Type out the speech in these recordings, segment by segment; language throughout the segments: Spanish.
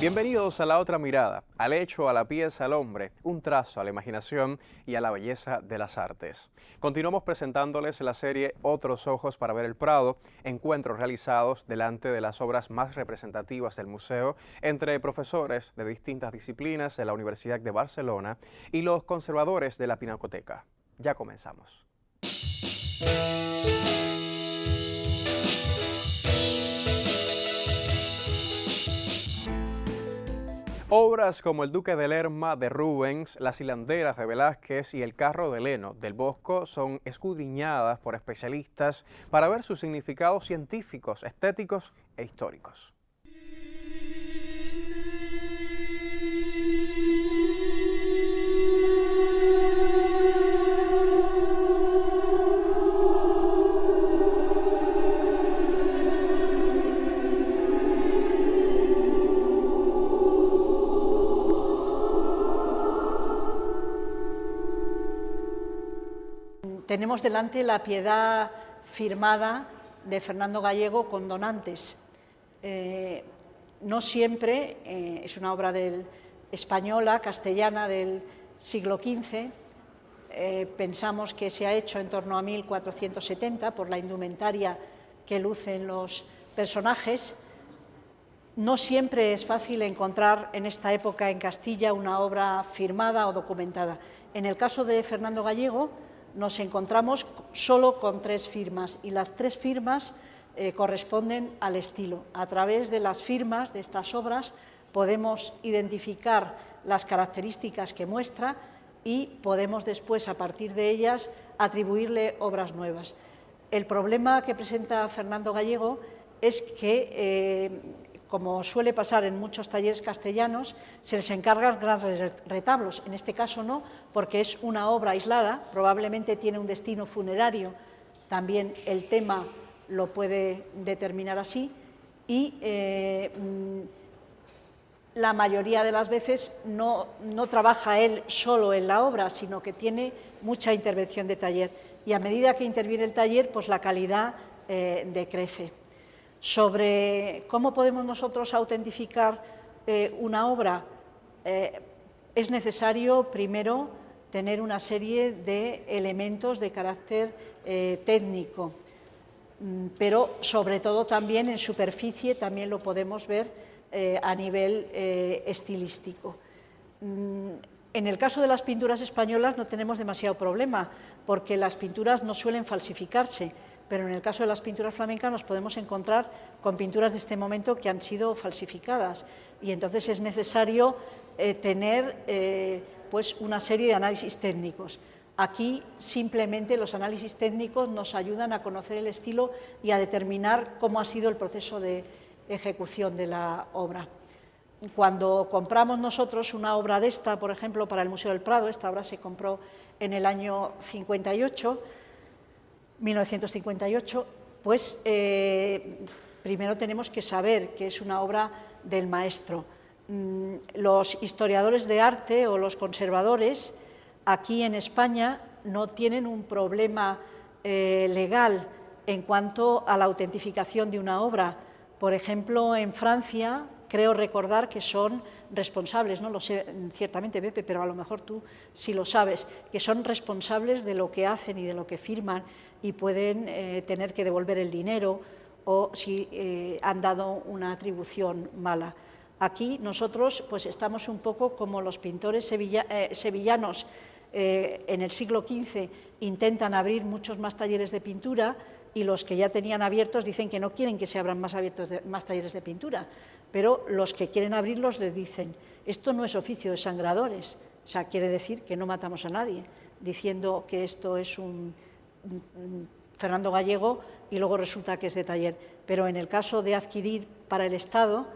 Bienvenidos a La Otra Mirada, al hecho, a la pieza, al hombre, un trazo a la imaginación y a la belleza de las artes. Continuamos presentándoles la serie Otros Ojos para ver el Prado, encuentros realizados delante de las obras más representativas del museo entre profesores de distintas disciplinas de la Universidad de Barcelona y los conservadores de la Pinacoteca. Ya comenzamos. Obras como El Duque de Lerma de Rubens, Las hilanderas de Velázquez y El carro de Leno del Bosco son escudriñadas por especialistas para ver sus significados científicos, estéticos e históricos. Tenemos delante La Piedad firmada de Fernando Gallego con donantes. No siempre, es una obra española, castellana del siglo XV. Pensamos que se ha hecho en torno a 1470 por la indumentaria que lucen los personajes. No siempre es fácil encontrar en esta época en Castilla una obra firmada o documentada. En el caso de Fernando Gallego, nos encontramos solo con 3 firmas y las 3 firmas corresponden al estilo. A través de las firmas de estas obras podemos identificar las características que muestra y podemos después, a partir de ellas, atribuirle obras nuevas. El problema que presenta Fernando Gallego es que, como suele pasar en muchos talleres castellanos, se les encargan grandes retablos. En este caso no, porque es una obra aislada, probablemente tiene un destino funerario, también el tema lo puede determinar así, y la mayoría de las veces no trabaja él solo en la obra, sino que tiene mucha intervención de taller, y a medida que interviene el taller, pues la calidad decrece. Sobre cómo podemos nosotros autentificar una obra, es necesario primero tener una serie de elementos de carácter técnico, pero sobre todo también en superficie también lo podemos ver a nivel estilístico. En el caso de las pinturas españolas no tenemos demasiado problema, porque las pinturas no suelen falsificarse, pero en el caso de las pinturas flamencas nos podemos encontrar con pinturas de este momento que han sido falsificadas, y entonces es necesario tener pues una serie de análisis técnicos. Aquí simplemente los análisis técnicos nos ayudan a conocer el estilo y a determinar cómo ha sido el proceso de ejecución de la obra. Cuando compramos nosotros una obra de esta, por ejemplo, para el Museo del Prado, esta obra se compró en el año 1958, pues primero tenemos que saber que es una obra del maestro. Los historiadores de arte o los conservadores aquí en España no tienen un problema legal en cuanto a la autentificación de una obra. Por ejemplo, en Francia, creo recordar que son responsables, no lo sé ciertamente, Pepe, pero a lo mejor tú sí lo sabes, que son responsables de lo que hacen y de lo que firman, y pueden tener que devolver el dinero o si han dado una atribución mala. Aquí nosotros pues estamos un poco como los pintores sevillanos en el siglo XV intentan abrir muchos más talleres de pintura, y los que ya tenían abiertos dicen que no quieren que se abran más talleres de pintura, pero los que quieren abrirlos les dicen: esto no es oficio de sangradores, o sea, quiere decir que no matamos a nadie, diciendo que esto es un Fernando Gallego y luego resulta que es de taller. Pero en el caso de adquirir para el Estado,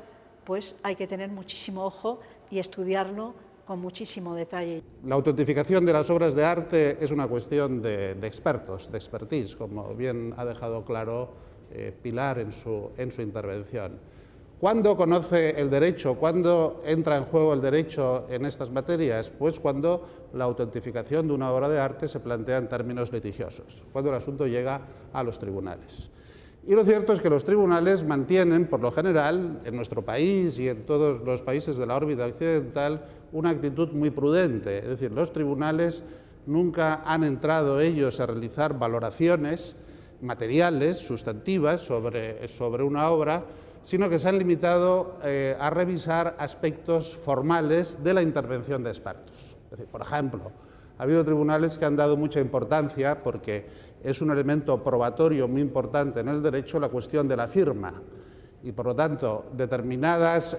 pues hay que tener muchísimo ojo y estudiarlo con muchísimo detalle. La autentificación de las obras de arte es una cuestión de expertos, de expertise, como bien ha dejado claro Pilar en su intervención. ¿Cuándo conoce el derecho? ¿Cuándo entra en juego el derecho en estas materias? Pues cuando la autentificación de una obra de arte se plantea en términos litigiosos, cuando el asunto llega a los tribunales. Y lo cierto es que los tribunales mantienen, por lo general, en nuestro país y en todos los países de la órbita occidental, una actitud muy prudente. Es decir, los tribunales nunca han entrado ellos a realizar valoraciones materiales, sustantivas, sobre una obra, sino que se han limitado a revisar aspectos formales de la intervención de expertos. Es decir, por ejemplo, ha habido tribunales que han dado mucha importancia, porque es un elemento probatorio muy importante en el derecho, la cuestión de la firma. Y, por lo tanto, determinadas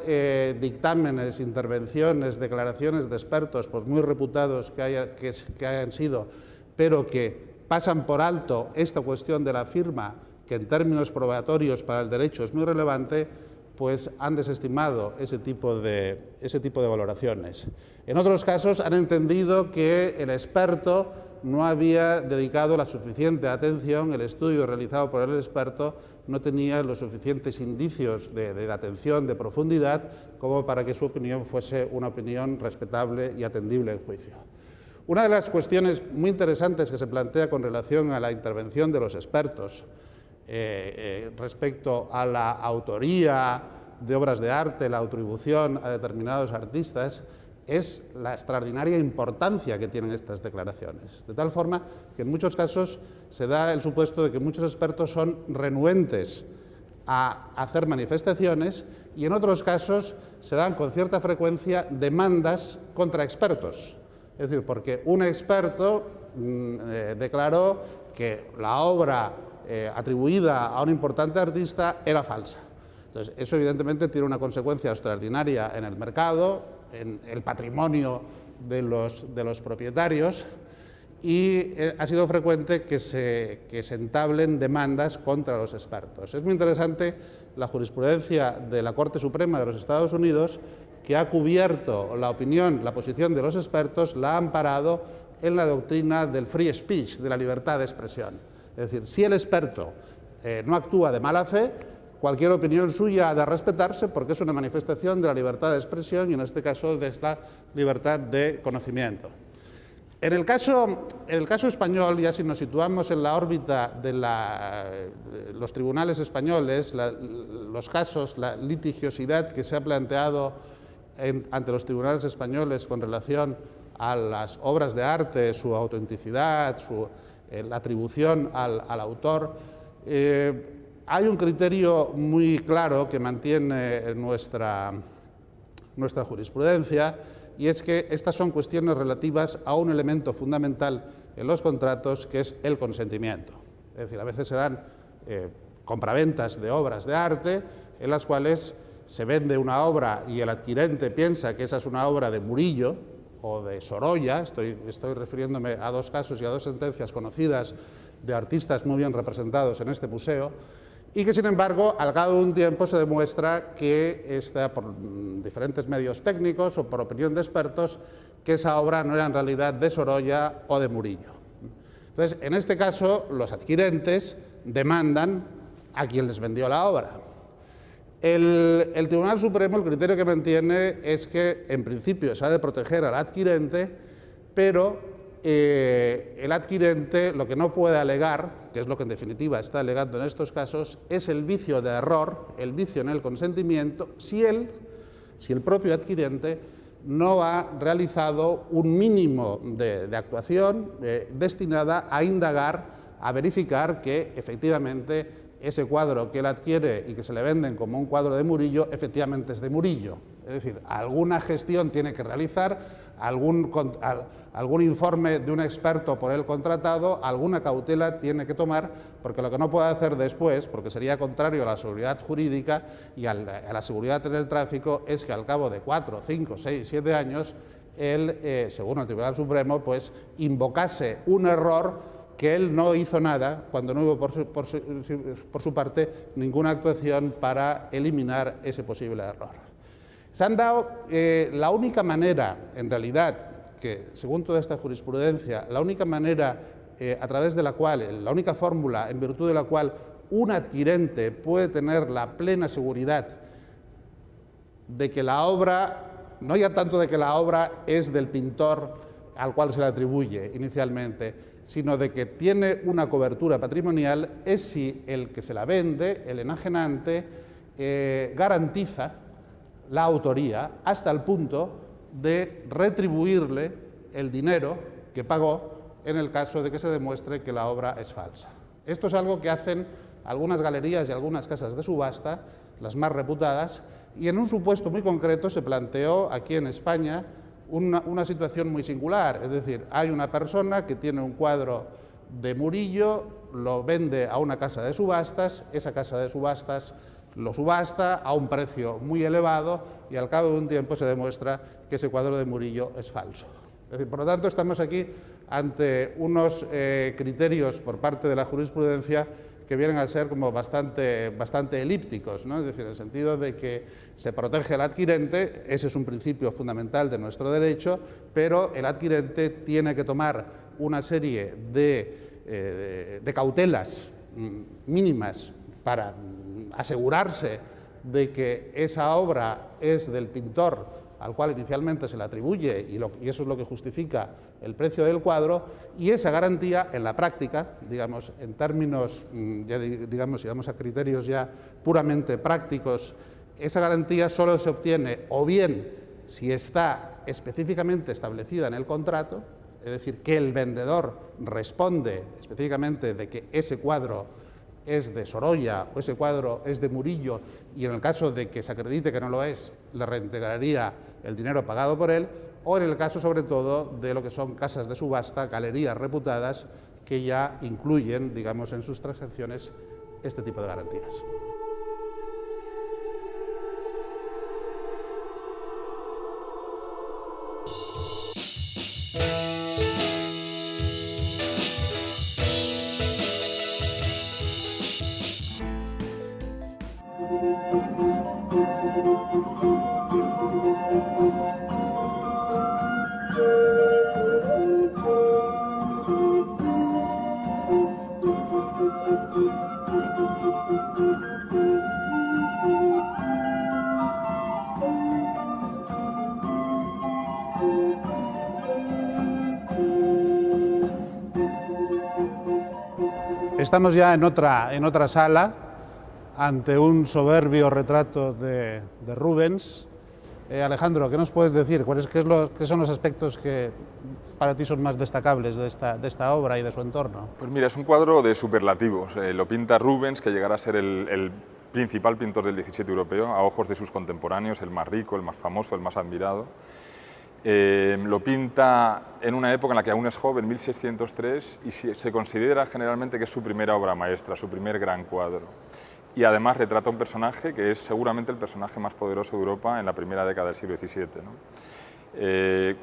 dictámenes, intervenciones, declaraciones de expertos, pues muy reputados que hayan sido, pero que pasan por alto esta cuestión de la firma, que en términos probatorios para el derecho es muy relevante, pues han desestimado ese tipo de valoraciones. En otros casos han entendido que el experto no había dedicado la suficiente atención, el estudio realizado por el experto no tenía los suficientes indicios de atención, de profundidad, como para que su opinión fuese una opinión respetable y atendible en juicio. Una de las cuestiones muy interesantes que se plantea con relación a la intervención de los expertos respecto a la autoría de obras de arte, la atribución a determinados artistas, es la extraordinaria importancia que tienen estas declaraciones. De tal forma que en muchos casos se da el supuesto de que muchos expertos son renuentes a hacer manifestaciones y en otros casos se dan con cierta frecuencia demandas contra expertos. Es decir, porque un experto declaró que la obra atribuida a un importante artista era falsa. Entonces, eso evidentemente tiene una consecuencia extraordinaria en el mercado, en el patrimonio de los propietarios, y ha sido frecuente que se entablen demandas contra los expertos. Es muy interesante la jurisprudencia de la Corte Suprema de los Estados Unidos, que ha cubierto la opinión, la posición de los expertos, la ha amparado en la doctrina del free speech, de la libertad de expresión. Es decir, si el experto no actúa de mala fe, cualquier opinión suya ha de respetarse porque es una manifestación de la libertad de expresión y en este caso de la libertad de conocimiento. En el caso español, ya si nos situamos en la órbita de los tribunales españoles, los casos, la litigiosidad que se ha planteado ante los tribunales españoles con relación a las obras de arte, su autenticidad, la atribución al autor, hay un criterio muy claro que mantiene nuestra jurisprudencia, y es que estas son cuestiones relativas a un elemento fundamental en los contratos, que es el consentimiento. Es decir, a veces se dan compraventas de obras de arte en las cuales se vende una obra y el adquirente piensa que esa es una obra de Murillo o de Sorolla. Estoy refiriéndome a dos casos y a dos sentencias conocidas de artistas muy bien representados en este museo, y que, sin embargo, al cabo de un tiempo se demuestra que por diferentes medios técnicos o por opinión de expertos, que esa obra no era en realidad de Sorolla o de Murillo. Entonces, en este caso, los adquirentes demandan a quien les vendió la obra. El Tribunal Supremo, el criterio que mantiene es que, en principio, se ha de proteger al adquirente, pero el adquirente lo que no puede alegar, que es lo que en definitiva está alegando en estos casos, es el vicio de error, el vicio en el consentimiento, si el propio adquirente no ha realizado un mínimo de actuación destinada a indagar, a verificar que efectivamente ese cuadro que él adquiere y que se le venden como un cuadro de Murillo, efectivamente es de Murillo. Es decir, alguna gestión tiene que realizar, algún informe de un experto por él contratado, alguna cautela tiene que tomar, porque lo que no puede hacer después, porque sería contrario a la seguridad jurídica y a la seguridad en el tráfico, es que al cabo de 4, 5, 6, 7 años, él, según el Tribunal Supremo, pues invocase un error que él no hizo nada, cuando no hubo por su parte ninguna actuación para eliminar ese posible error. Se han dado la única manera, en realidad, que según toda esta jurisprudencia, la única manera a través de la cual, la única fórmula en virtud de la cual un adquirente puede tener la plena seguridad de que la obra, no ya tanto de que la obra es del pintor al cual se le atribuye inicialmente, sino de que tiene una cobertura patrimonial, es si el que se la vende, el enajenante, garantiza la autoría hasta el punto de retribuirle el dinero que pagó en el caso de que se demuestre que la obra es falsa. Esto es algo que hacen algunas galerías y algunas casas de subasta, las más reputadas, y en un supuesto muy concreto se planteó aquí en España una situación muy singular, es decir, hay una persona que tiene un cuadro de Murillo, lo vende a una casa de subastas, esa casa de subastas lo subasta a un precio muy elevado y al cabo de un tiempo se demuestra que ese cuadro de Murillo es falso. Es decir, por lo tanto, estamos aquí ante unos criterios por parte de la jurisprudencia que vienen a ser como bastante elípticos, ¿no? Es decir, en el sentido de que se protege al adquirente, ese es un principio fundamental de nuestro derecho, pero el adquirente tiene que tomar una serie de cautelas mínimas para asegurarse de que esa obra es del pintor al cual inicialmente se le atribuye, y eso es lo que justifica el precio del cuadro, y esa garantía en la práctica, digamos, en términos, ya digamos, si vamos a criterios ya puramente prácticos, esa garantía solo se obtiene o bien si está específicamente establecida en el contrato, es decir, que el vendedor responde específicamente de que ese cuadro es de Sorolla o ese cuadro es de Murillo, y en el caso de que se acredite que no lo es, le reintegraría el dinero pagado por él, o en el caso sobre todo de lo que son casas de subasta, galerías reputadas, que ya incluyen, digamos, en sus transacciones este tipo de garantías. Estamos ya en otra sala, ante un soberbio retrato de Rubens. Alejandro, ¿qué nos puedes decir? ¿Qué son los aspectos que para ti son más destacables de esta obra y de su entorno? Pues mira, es un cuadro de superlativos. Lo pinta Rubens, que llegará a ser el principal pintor del XVII europeo, a ojos de sus contemporáneos, el más rico, el más famoso, el más admirado. Lo pinta en una época en la que aún es joven, 1603, y se considera generalmente que es su primera obra maestra, su primer gran cuadro. Y además retrata un personaje que es seguramente el personaje más poderoso de Europa en la primera década del siglo XVII, ¿no?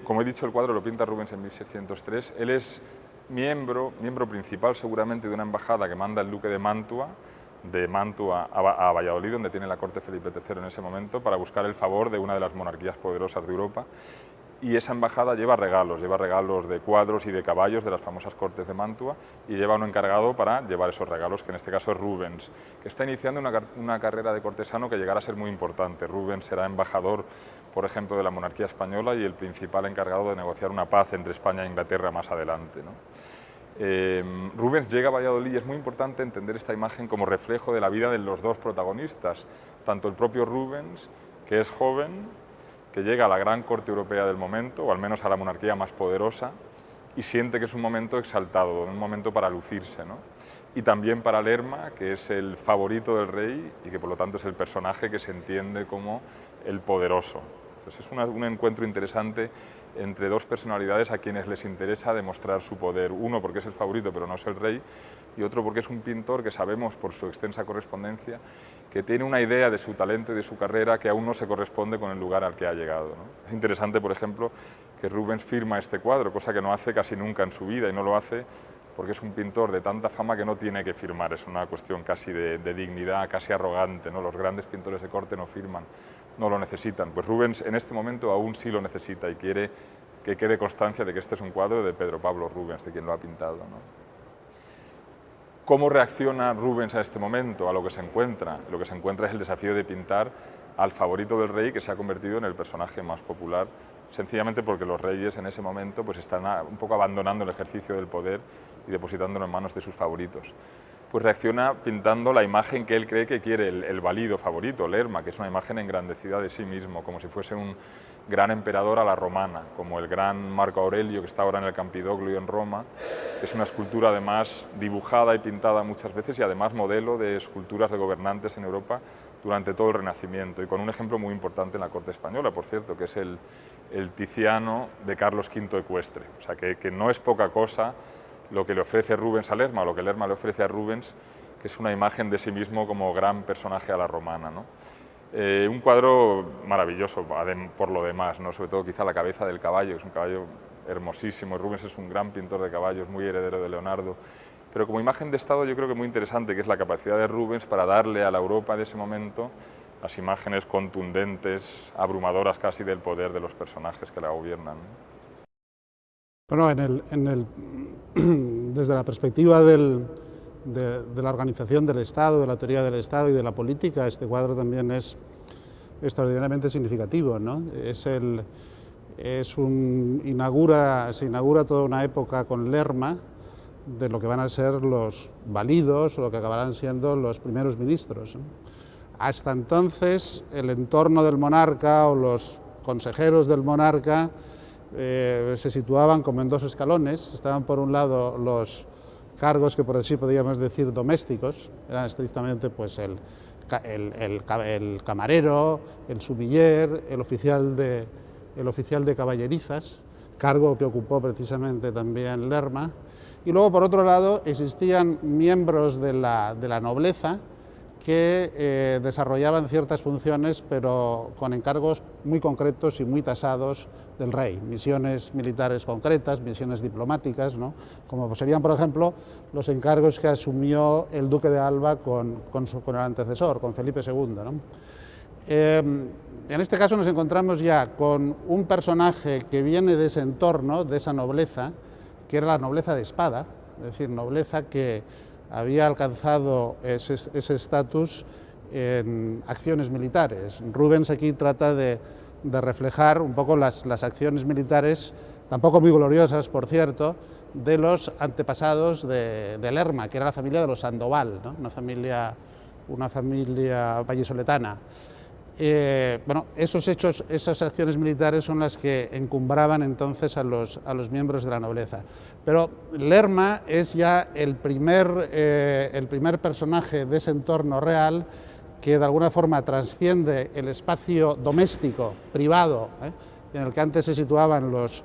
Como he dicho, el cuadro lo pinta Rubens en 1603. Él es miembro principal seguramente de una embajada que manda el duque de Mantua a Valladolid, donde tiene la corte Felipe III en ese momento, para buscar el favor de una de las monarquías poderosas de Europa. Y esa embajada lleva regalos de cuadros y de caballos de las famosas cortes de Mantua, y lleva uno encargado para llevar esos regalos, que en este caso es Rubens, que está iniciando una carrera de cortesano que llegará a ser muy importante. Rubens será embajador, por ejemplo, de la monarquía española y el principal encargado de negociar una paz entre España e Inglaterra más adelante, ¿no? Rubens llega a Valladolid y es muy importante entender esta imagen como reflejo de la vida de los dos protagonistas, tanto el propio Rubens, que es joven, que llega a la gran corte europea del momento, o al menos a la monarquía más poderosa, y siente que es un momento exaltado, un momento para lucirse, ¿no? Y también para Lerma, que es el favorito del rey y que por lo tanto es el personaje que se entiende como el poderoso. Entonces es un encuentro interesante entre dos personalidades a quienes les interesa demostrar su poder. Uno porque es el favorito pero no es el rey, y otro porque es un pintor que sabemos por su extensa correspondencia que tiene una idea de su talento y de su carrera que aún no se corresponde con el lugar al que ha llegado, ¿no? Es interesante, por ejemplo, que Rubens firma este cuadro, cosa que no hace casi nunca en su vida, y no lo hace porque es un pintor de tanta fama que no tiene que firmar, es una cuestión casi de dignidad, casi arrogante, ¿no? Los grandes pintores de corte no firman, no lo necesitan. Pues Rubens en este momento aún sí lo necesita y quiere que quede constancia de que este es un cuadro de Pedro Pablo Rubens, de quien lo ha pintado, ¿no? ¿Cómo reacciona Rubens a este momento, a lo que se encuentra? Lo que se encuentra es el desafío de pintar al favorito del rey, que se ha convertido en el personaje más popular sencillamente porque los reyes en ese momento pues están un poco abandonando el ejercicio del poder y depositándolo en manos de sus favoritos. Pues reacciona pintando la imagen que él cree que quiere el valido favorito, Lerma, que es una imagen engrandecida de sí mismo, como si fuese un gran emperador a la romana, como el gran Marco Aurelio que está ahora en el Campidoglio en Roma, que es una escultura además dibujada y pintada muchas veces y además modelo de esculturas de gobernantes en Europa durante todo el Renacimiento, y con un ejemplo muy importante en la corte española, por cierto, que es el Tiziano de Carlos V Ecuestre. O sea, que no es poca cosa lo que le ofrece Rubens a Lerma, o lo que Lerma le ofrece a Rubens, que es una imagen de sí mismo como gran personaje a la romana, ¿no? Un cuadro maravilloso por lo demás, ¿no? Sobre todo quizá la cabeza del caballo, es un caballo hermosísimo. Rubens es un gran pintor de caballos, muy heredero de Leonardo, pero como imagen de Estado yo creo que muy interesante, que es la capacidad de Rubens para darle a la Europa de ese momento las imágenes contundentes, abrumadoras casi del poder de los personajes que la gobiernan. Bueno, desde la perspectiva de la organización del Estado, de la teoría del Estado y de la política, este cuadro también es extraordinariamente significativo, ¿no? Se inaugura toda una época con Lerma de lo que van a ser los validos, o lo que acabarán siendo los primeros ministros, ¿no? Hasta entonces, el entorno del monarca o los consejeros del monarca se situaban como en dos escalones. Estaban por un lado los cargos que por así podríamos decir domésticos, eran estrictamente pues el camarero, el sumiller, el oficial de caballerizas, cargo que ocupó precisamente también Lerma. Y luego, por otro lado, existían miembros de la nobleza que desarrollaban ciertas funciones, pero con encargos muy concretos y muy tasados del rey, misiones militares concretas, misiones diplomáticas, ¿no? Como serían, por ejemplo, los encargos que asumió el duque de Alba con el antecesor, con Felipe II, ¿no? En este caso nos encontramos ya con un personaje que viene de ese entorno, de esa nobleza, que era la nobleza de espada, es decir, nobleza que había alcanzado ese estatus en acciones militares. Rubens aquí trata de reflejar un poco las acciones militares, tampoco muy gloriosas, por cierto, de los antepasados de Lerma, que era la familia de los Sandoval, ¿no? una familia vallisoletana. Bueno, esos hechos, esas acciones militares son las que encumbraban entonces a los miembros de la nobleza. Pero Lerma es ya el primer personaje de ese entorno real que de alguna forma trasciende el espacio doméstico, privado, en el que antes se situaban los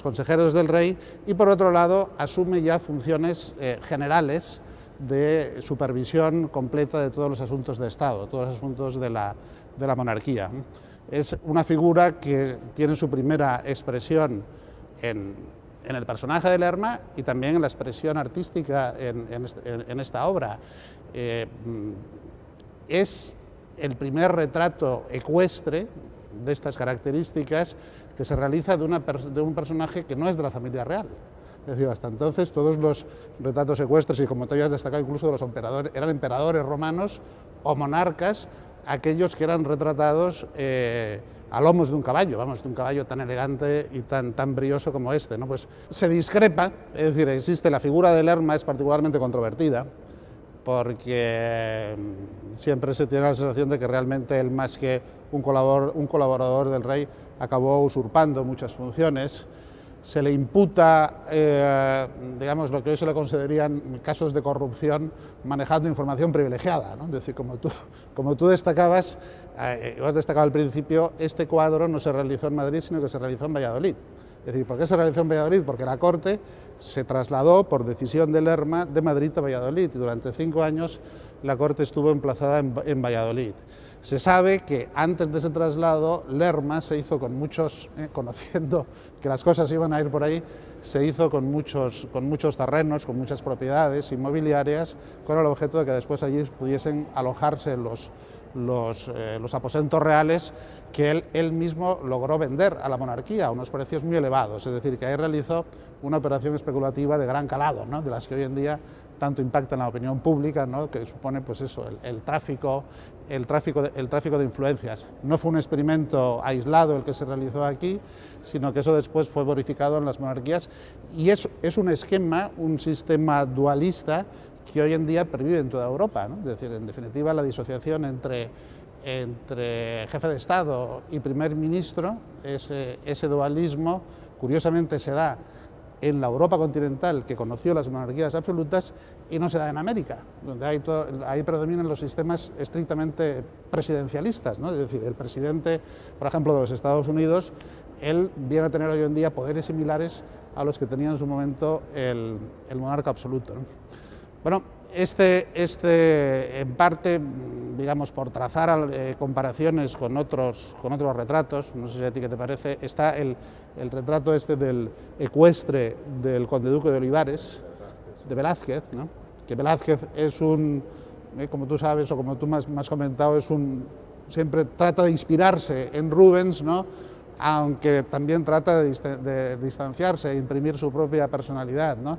consejeros del rey, y por otro lado asume ya funciones generales de supervisión completa de todos los asuntos de Estado, todos los asuntos de la monarquía. Es una figura que tiene su primera expresión en el personaje de Lerma y también en la expresión artística en esta obra. Es el primer retrato ecuestre de estas características que se realiza de un personaje que no es de la familia real. Es decir, hasta entonces todos los retratos ecuestres, y como tú ya has destacado incluso de los emperadores, eran emperadores romanos o monarcas, aquellos que eran retratados a lomos de un caballo, vamos, de un caballo tan elegante y tan brioso como este, ¿no? Pues se discrepa, es decir, existe la figura de Lerma, es particularmente controvertida, porque siempre se tiene la sensación de que realmente él, más que un colaborador del rey, acabó usurpando muchas funciones. Se le imputa, digamos, lo que hoy se le considerarían casos de corrupción manejando información privilegiada, ¿no? Es decir, como tú destacabas, has destacado al principio, este cuadro no se realizó en Madrid, sino que se realizó en Valladolid. Es decir, ¿por qué se realizó en Valladolid? Porque la corte se trasladó por decisión de Lerma de Madrid a Valladolid, y durante 5 años la corte estuvo emplazada en Valladolid. Se sabe que antes de ese traslado Lerma se hizo con muchos, conociendo que las cosas iban a ir por ahí, se hizo con muchos terrenos, con muchas propiedades inmobiliarias, con el objeto de que después allí pudiesen alojarse los aposentos reales, que él mismo logró vender a la monarquía a unos precios muy elevados, es decir, que ahí realizó una operación especulativa de gran calado, ¿no?, de las que hoy en día tanto impacta en la opinión pública, ¿no?, que supone pues eso, el tráfico de influencias. No fue un experimento aislado el que se realizó aquí, sino que eso después fue verificado en las monarquías, y es un esquema, un sistema dualista que hoy en día pervive en toda Europa, ¿no? Es decir, en definitiva, la disociación entre jefe de Estado y primer ministro, ese dualismo, curiosamente se da en la Europa continental, que conoció las monarquías absolutas, y no se da en América, donde ahí predominan los sistemas estrictamente presidencialistas, ¿no? Es decir, el presidente, por ejemplo, de los Estados Unidos, él viene a tener hoy en día poderes similares a los que tenía en su momento el monarca absoluto, ¿no? Bueno, en parte, digamos, por trazar comparaciones con otros retratos, no sé si a ti qué te parece, está el retrato del ecuestre del conde duque de Olivares, de Velázquez, ¿no? Que Velázquez es como tú sabes, o como tú me has comentado, siempre trata de inspirarse en Rubens, ¿no?, aunque también trata de distanciarse e imprimir su propia personalidad, ¿no?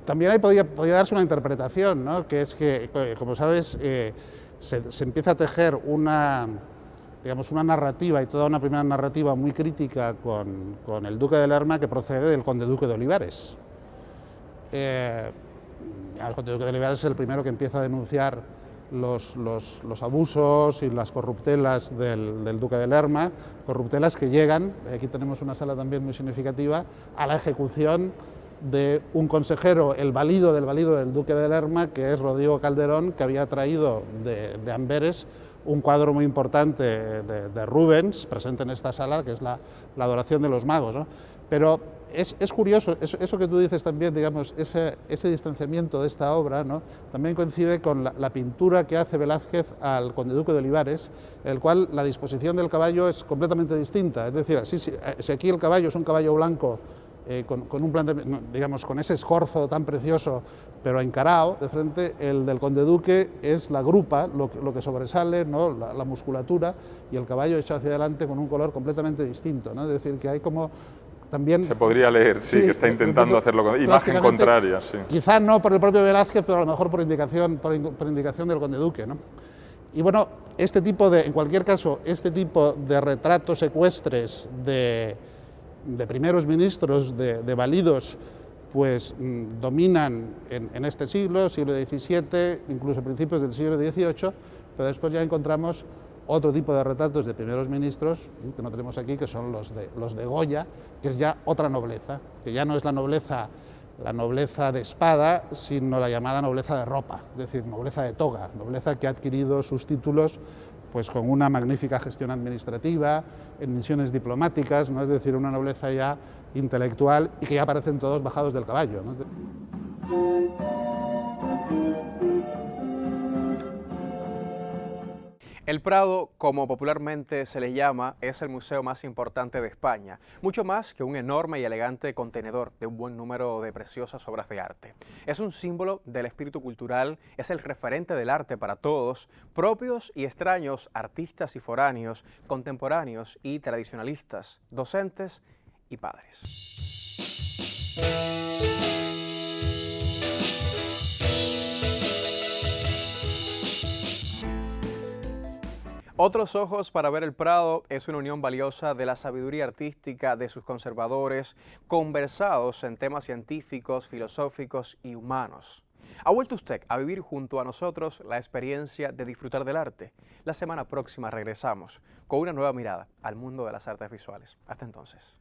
También ahí podía darse una interpretación, ¿no?, que es que, como sabes, se empieza a tejer una narrativa, y toda una primera narrativa muy crítica con el duque de Lerma, que procede del conde duque de Olivares. El conde duque de Olivares es el primero que empieza a denunciar los abusos y las corruptelas del duque de Lerma, corruptelas que llegan, aquí tenemos una sala también muy significativa, a la ejecución de un consejero, el valido del duque de Lerma, que es Rodrigo Calderón, que había traído de Amberes un cuadro muy importante de Rubens, presente en esta sala, que es la adoración de los magos, ¿no? Pero es curioso, eso que tú dices también, digamos, ese distanciamiento de esta obra, ¿no?, también coincide con la pintura que hace Velázquez al conde duque de Olivares, en el cual la disposición del caballo es completamente distinta. Es decir, si aquí el caballo es un caballo blanco, con un planteamiento, digamos, con ese escorzo tan precioso, pero encarado de frente, el del conde duque es la grupa, lo que sobresale, ¿no?, la musculatura, y el caballo echado hacia adelante con un color completamente distinto, ¿no? Es decir, que hay como también... Se podría leer, sí, que está intentando hacerlo con imagen contraria, sí. Quizá no por el propio Velázquez, pero a lo mejor por indicación del conde duque, ¿no? Y bueno, en cualquier caso, este tipo de retratos ecuestres de primeros ministros, de validos, pues dominan en este siglo XVII, incluso principios del siglo XVIII, pero después ya encontramos otro tipo de retratos de primeros ministros, que no tenemos aquí, que son los de Goya, que es ya otra nobleza, que ya no es la nobleza de espada, sino la llamada nobleza de ropa, es decir, nobleza de toga, nobleza que ha adquirido sus títulos pues con una magnífica gestión administrativa, en misiones diplomáticas, ¿no? Es decir, una nobleza ya intelectual, y que ya aparecen todos bajados del caballo, ¿no? El Prado, como popularmente se le llama, es el museo más importante de España, mucho más que un enorme y elegante contenedor de un buen número de preciosas obras de arte. Es un símbolo del espíritu cultural, es el referente del arte para todos, propios y extraños, artistas y foráneos, contemporáneos y tradicionalistas, docentes y padres. Otros ojos para ver el Prado es una unión valiosa de la sabiduría artística de sus conservadores, conversados en temas científicos, filosóficos y humanos. ¿Ha vuelto usted a vivir junto a nosotros la experiencia de disfrutar del arte? La semana próxima regresamos con una nueva mirada al mundo de las artes visuales. Hasta entonces.